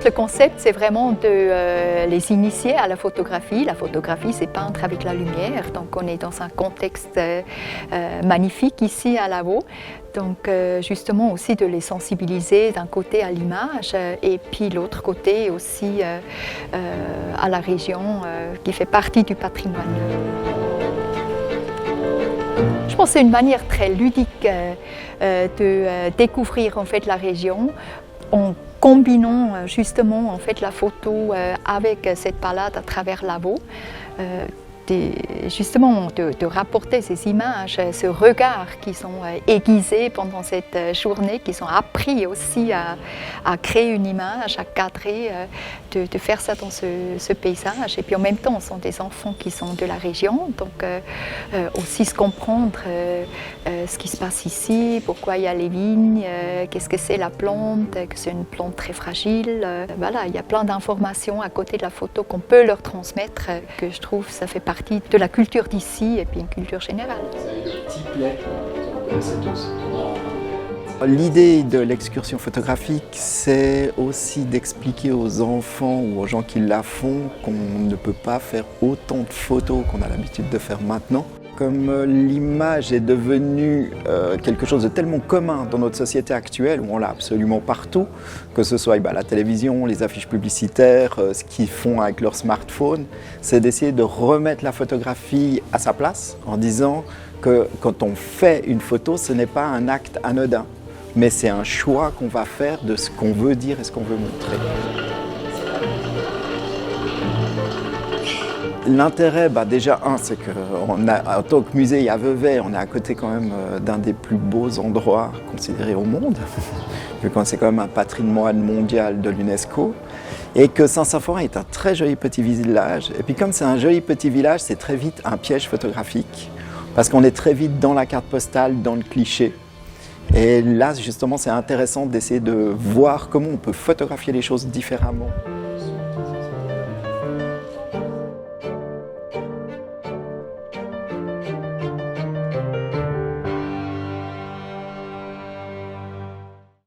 le concept, c'est vraiment de les initier à la photographie. La photographie, c'est peindre avec la lumière. Donc, on est dans un contexte magnifique ici à Lavaux. Donc, justement aussi de les sensibiliser d'un côté à l'image et puis l'autre côté aussi à la région qui fait partie du patrimoine. Je pense que c'est une manière très ludique de découvrir en fait la région en combinant justement en fait la photo avec cette balade à travers Lavaux. Justement de rapporter ces images, ce regard qui sont aiguisés pendant cette journée, qui sont appris aussi à créer une image, à cadrer, de faire ça dans ce paysage. Et puis en même temps, ce sont des enfants qui sont de la région, donc aussi se comprendre ce qui se passe ici, pourquoi il y a les vignes, qu'est-ce que c'est la plante, que c'est une plante très fragile. Voilà, il y a plein d'informations à côté de la photo qu'on peut leur transmettre, que je trouve ça fait partie de la culture d'ici et puis une culture générale. Vous avez le petit play qu'on connaissait tous. L'idée de l'excursion photographique, c'est aussi d'expliquer aux enfants ou aux gens qui la font qu'on ne peut pas faire autant de photos qu'on a l'habitude de faire maintenant. Comme l'image est devenue quelque chose de tellement commun dans notre société actuelle, où on l'a absolument partout, que ce soit la télévision, les affiches publicitaires, ce qu'ils font avec leur smartphone, c'est d'essayer de remettre la photographie à sa place en disant que quand on fait une photo, ce n'est pas un acte anodin, mais c'est un choix qu'on va faire de ce qu'on veut dire et ce qu'on veut montrer. L'intérêt, déjà, c'est qu'en tant que musée à Vevey, on est à côté quand même d'un des plus beaux endroits considérés au monde, vu que c'est quand même un patrimoine mondial de l'UNESCO, et que Saint-Symphorien est un très joli petit village. Et puis comme c'est un joli petit village, c'est très vite un piège photographique, parce qu'on est très vite dans la carte postale, dans le cliché. Et là, justement, c'est intéressant d'essayer de voir comment on peut photographier les choses différemment.